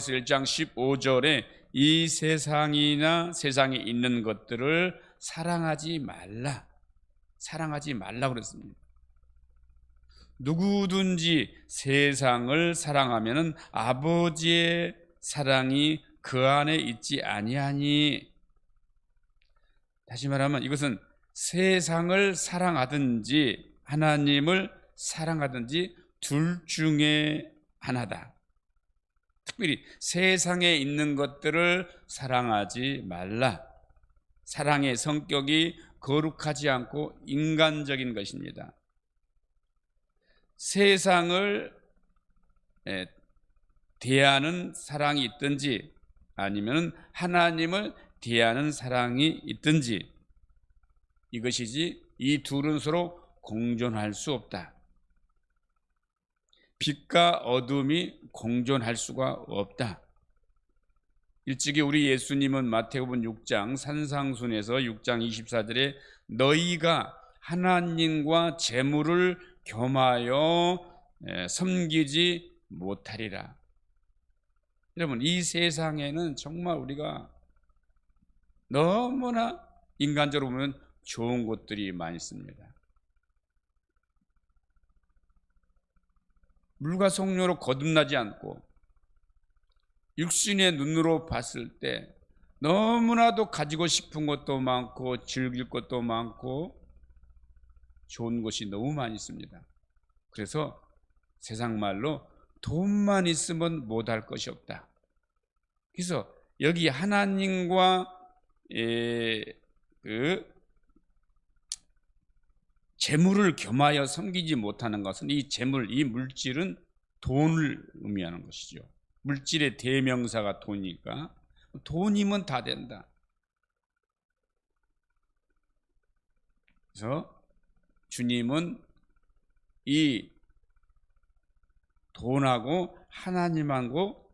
1장 15절에 이 세상이나 세상에 있는 것들을 사랑하지 말라고 그랬습니다. 누구든지 세상을 사랑하면은 아버지의 사랑이 그 안에 있지 아니하니. 다시 말하면 이것은 세상을 사랑하든지 하나님을 사랑하든지 둘 중에 하나다. 특별히 세상에 있는 것들을 사랑하지 말라. 사랑의 성격이 거룩하지 않고 인간적인 것입니다. 세상을 대하는 사랑이 있든지 아니면 하나님을 대하는 사랑이 있든지 이것이지 이 둘은 서로 공존할 수 없다. 빛과 어둠이 공존할 수가 없다. 일찍이 우리 예수님은 마태복음 6장 산상순에서 6장 24절에 너희가 하나님과 재물을 겸하여 섬기지 못하리라. 여러분, 이 세상에는 정말 우리가 너무나 인간적으로 보면 좋은 것들이 많이 있습니다. 물과 성료로 거듭나지 않고 육신의 눈으로 봤을 때 너무나도 가지고 싶은 것도 많고 즐길 것도 많고 좋은 것이 너무 많이 있습니다. 그래서 세상 말로 돈만 있으면 못할 것이 없다. 그래서 여기 하나님과 재물을 겸하여 섬기지 못하는 것은 이 재물, 이 물질은 돈을 의미하는 것이죠. 물질의 대명사가 돈이니까 돈이면 다 된다. 그래서 주님은 이 돈하고 하나님하고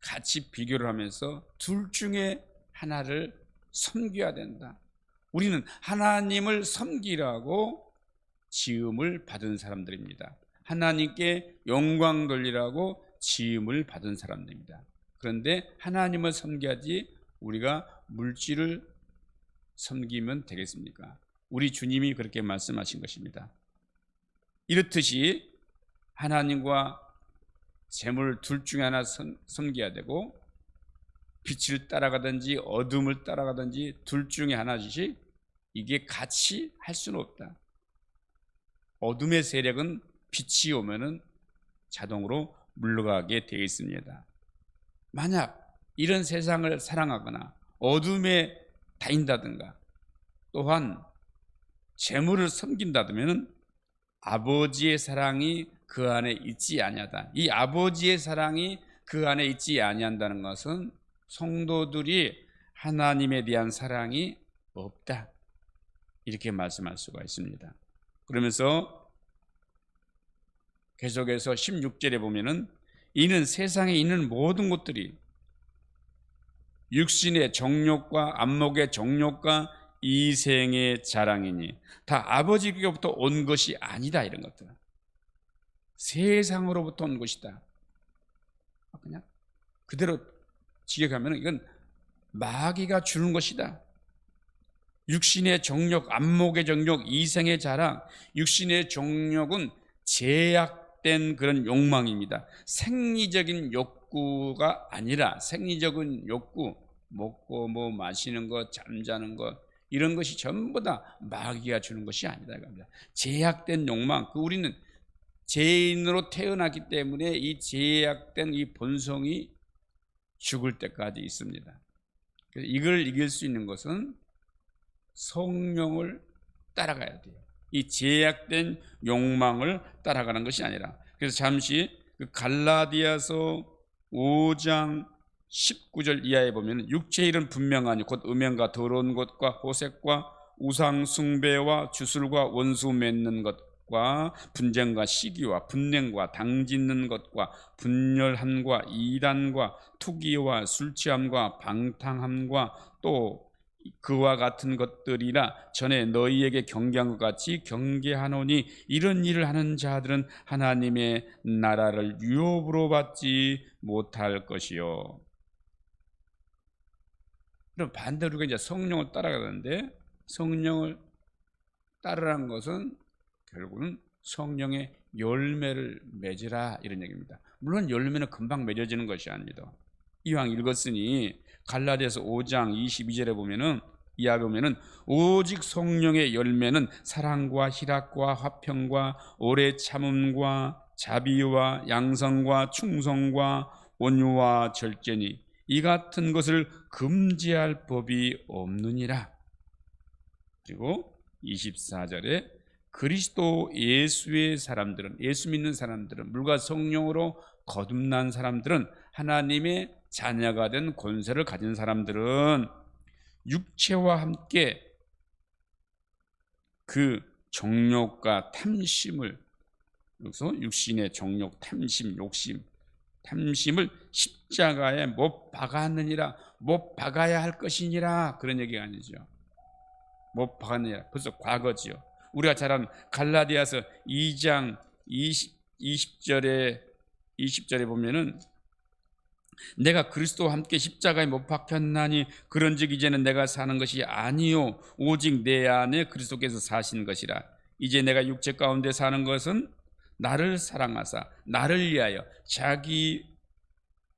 같이 비교를 하면서 둘 중에 하나를 섬겨야 된다. 우리는 하나님을 섬기라고 지음을 받은 사람들입니다. 하나님께 영광 돌리라고 지음을 받은 사람들입니다. 그런데 하나님을 섬겨야지 우리가 물질을 섬기면 되겠습니까? 우리 주님이 그렇게 말씀하신 것입니다. 이렇듯이 하나님과 재물 둘 중에 하나 섬겨야 되고 빛을 따라가든지 어둠을 따라가든지 둘 중에 하나씩 이게 같이 할 수는 없다. 어둠의 세력은 빛이 오면은 자동으로 물러가게 되어 있습니다. 만약 이런 세상을 사랑하거나 어둠에 다닌다든가 또한 재물을 섬긴다면 아버지의 사랑이 그 안에 있지 아니하다. 이 아버지의 사랑이 그 안에 있지 아니한다는 것은 성도들이 하나님에 대한 사랑이 없다. 이렇게 말씀할 수가 있습니다. 그러면서 계속해서 16절에 보면은 이는 세상에 있는 모든 것들이 육신의 정욕과 안목의 정욕과 이생의 자랑이니 다 아버지께로부터 온 것이 아니다. 이런 것들 세상으로부터 온 것이다. 그냥 그대로 지적하면 이건 마귀가 주는 것이다. 육신의 정욕, 안목의 정욕, 이생의 자랑. 육신의 정욕은 제약된 그런 욕망입니다. 생리적인 욕구가 아니라 생리적인 욕구, 먹고 뭐 마시는 것, 잠자는 것 이런 것이 전부 다 마귀가 주는 것이 아니다. 제약된 욕망. 우리는 죄인으로 태어났기 때문에 이 제약된 이 본성이 죽을 때까지 있습니다. 그래서 이걸 이길 수 있는 것은 성령을 따라가야 돼요. 이 제약된 욕망을 따라가는 것이 아니라. 그래서 잠시 그 갈라디아서 5장 19절 이하에 보면 육체의 일은 분명하니 곧 음행과 더러운 것과 호색과 우상 숭배와 주술과 원수 맺는 것과 분쟁과 시기와 분냉과 당짓는 것과 분열함과 이단과 투기와 술취함과 방탕함과 또 그와 같은 것들이라 전에 너희에게 경계한 것 같이 경계하노니 이런 일을 하는 자들은 하나님의 나라를 유업으로 받지 못할 것이요. 그럼 반대로 우리가 이제 성령을 따라가는데, 성령을 따르라는 것은 결국은 성령의 열매를 맺으라 이런 얘기입니다. 물론 열매는 금방 맺어지는 것이 아닙니다. 이왕 읽었으니 갈라디아서 5장 22절에 보면은 이하 보면은 오직 성령의 열매는 사랑과 희락과 화평과 오래 참음과 자비와 양성과 충성과 온유와 절제니 이 같은 것을 금지할 법이 없느니라. 그리고 24절에 그리스도 예수의 사람들은, 예수 믿는 사람들은, 물과 성령으로 거듭난 사람들은, 하나님의 자녀가 된 권세를 가진 사람들은 육체와 함께 그 정욕과 탐심을, 여기서 육신의 정욕, 탐심, 욕심, 탐심을 십자가에 못 박았느니라, 못 박아야 할 것이니라, 그런 얘기가 아니죠. 못 박았느니라, 벌써 과거지요. 우리가 잘 아는 갈라디아서 2장 20절에 보면은 내가 그리스도와 함께 십자가에 못 박혔나니 그런즉 이제는 내가 사는 것이 아니요 오직 내 안에 그리스도께서 사신 것이라. 이제 내가 육체 가운데 사는 것은 나를 사랑하사 나를 위하여 자기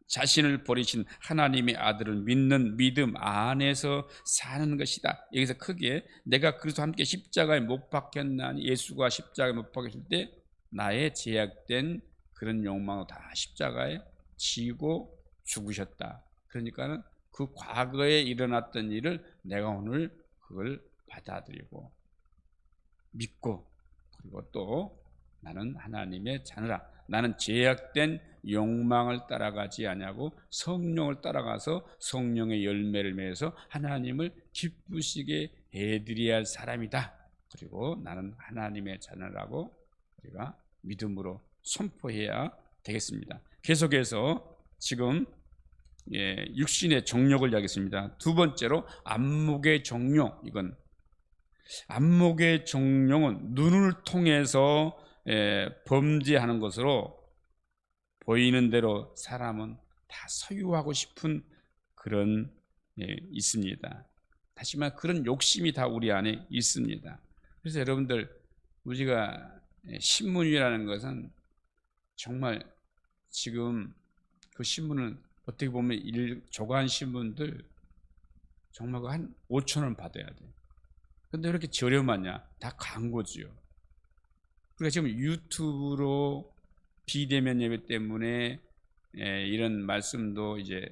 자신을 버리신 하나님의 아들을 믿는 믿음 안에서 사는 것이다. 여기서 크게 내가 그리스도와 함께 십자가에 못 박혔나니, 예수가 십자가에 못 박혔을 때 나의 제약된 그런 욕망을 다 십자가에 지고 죽으셨다. 그러니까는 그 과거에 일어났던 일을 내가 오늘 그걸 받아들이고 믿고, 그리고 또 나는 하나님의 자녀라. 나는 제약된 욕망을 따라가지 아니하고 성령을 따라가서 성령의 열매를 맺어서 하나님을 기쁘시게 해드려야 할 사람이다. 그리고 나는 하나님의 자녀라고 우리가 믿음으로 선포해야 되겠습니다. 계속해서 지금 육신의 정욕을 이야기했습니다. 두 번째로 안목의 정욕. 이건 안목의 정욕은 눈을 통해서 범죄하는 것으로 보이는 대로 사람은 다 소유하고 싶은 그런 있습니다. 다시 말해 그런 욕심이 다 우리 안에 있습니다. 그래서 여러분들, 우리가 신문이라는 것은 정말 지금 그 신문은 어떻게 보면 조간 신문들 정말 한 5,000원 받아야 돼. 근데 왜 이렇게 저렴하냐? 다 광고지요. 우리가 지금 유튜브로 비대면 예배 때문에 이런 말씀도 이제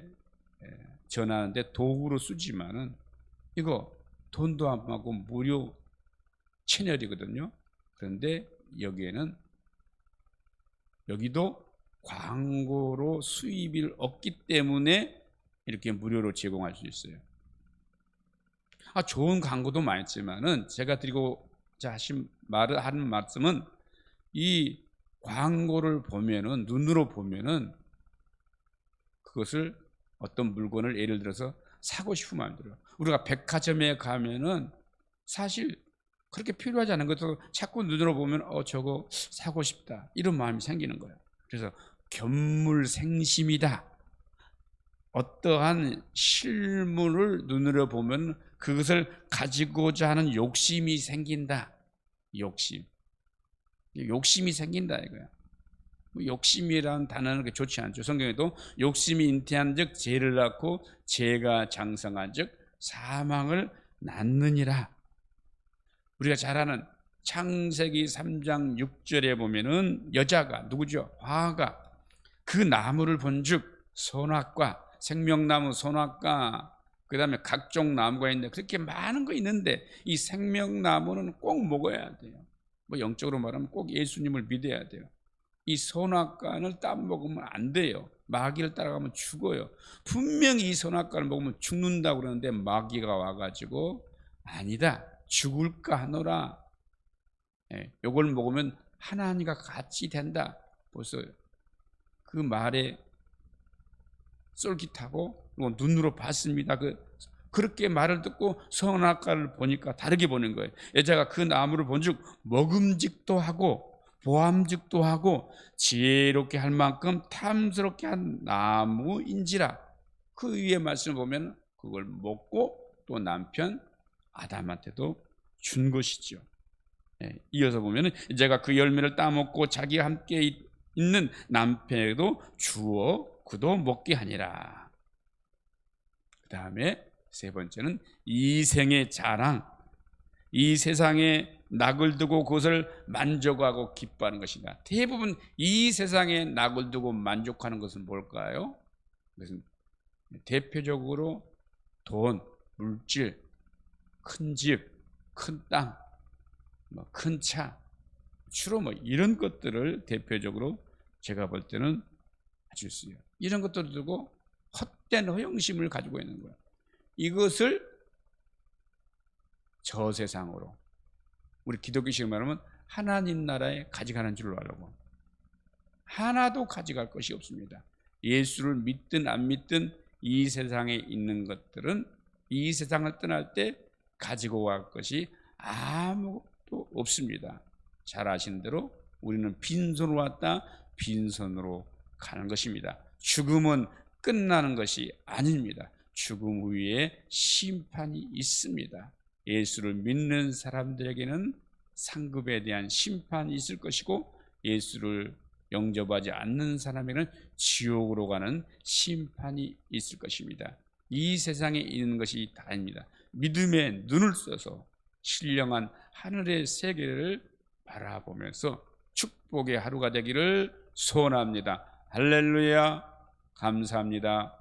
전하는데 도구로 쓰지만은 이거 돈도 안 받고 무료 채널이거든요. 그런데 여기도 광고로 수입을 얻기 때문에 이렇게 무료로 제공할 수 있어요. 좋은 광고도 많이 있지만은 제가 드리고자 하는 말씀은 이 광고를 보면은, 눈으로 보면은 그것을 어떤 물건을 예를 들어서 사고 싶으면 안 들어요. 우리가 백화점에 가면은 사실 그렇게 필요하지 않은 것도 자꾸 눈으로 보면 저거 사고 싶다 이런 마음이 생기는 거예요. 그래서 견물생심이다. 어떠한 실물을 눈으로 보면 그것을 가지고자 하는 욕심이 생긴다. 욕심이 생긴다 이거야. 욕심이라는 단어는 그렇게 좋지 않죠. 성경에도 욕심이 잉태한 즉 죄를 낳고 죄가 장성한 즉 사망을 낳느니라. 우리가 잘 아는 창세기 3장 6절에 보면은 여자가 누구죠? 화가 그 나무를 본즉 선악과, 생명나무 선악과, 그 다음에 각종 나무가 있는데 그렇게 많은 거 있는데 이 생명나무는 꼭 먹어야 돼요. 영적으로 말하면 꼭 예수님을 믿어야 돼요. 이 선악과를 따먹으면 안 돼요. 마귀를 따라가면 죽어요. 분명히 이 선악과를 먹으면 죽는다고 그러는데 마귀가 와가지고 아니다, 죽을까 하노라. 요걸 먹으면 하나님과 같이 된다. 벌써 그 말에 쫄깃하고 눈으로 봤습니다. 그 그렇게 말을 듣고 선악과를 보니까 다르게 보는 거예요. 여자가 그 나무를 본즉 먹음직도 하고 보암직도 하고 지혜롭게 할 만큼 탐스럽게 한 나무인지라. 그 위에 말씀을 보면 그걸 먹고 또 남편 아담한테도 준 것이죠. 이어서 보면 여자가 그 열매를 따먹고 자기와 함께 있는 남편에게도 주어 그도 먹게 하니라. 그 다음에 세 번째는 이생의 자랑. 이 세상에 낙을 두고 그것을 만족하고 기뻐하는 것이다. 대부분 이 세상에 낙을 두고 만족하는 것은 뭘까요? 그것은 대표적으로 돈, 물질, 큰 집, 큰 땅, 큰 차, 주로 이런 것들을 대표적으로 제가 볼 때는 아주 있어요. 이런 것들을 두고 헛된 허영심을 가지고 있는 거예요. 이것을 저 세상으로, 우리 기독교식으로 말하면 하나님 나라에 가져가는 줄로 알고, 하나도 가져갈 것이 없습니다. 예수를 믿든 안 믿든 이 세상에 있는 것들은 이 세상을 떠날 때 가지고 갈 것이 아무것도 없습니다. 잘 아시는 대로 우리는 빈손으로 왔다 빈손으로 가는 것입니다. 죽음은 끝나는 것이 아닙니다. 죽음 후에 심판이 있습니다. 예수를 믿는 사람들에게는 상급에 대한 심판이 있을 것이고, 예수를 영접하지 않는 사람에게는 지옥으로 가는 심판이 있을 것입니다. 이 세상에 있는 것이 다입니다. 믿음의 눈을 써서 신령한 하늘의 세계를 바라보면서 축복의 하루가 되기를 소원합니다. 할렐루야. 감사합니다.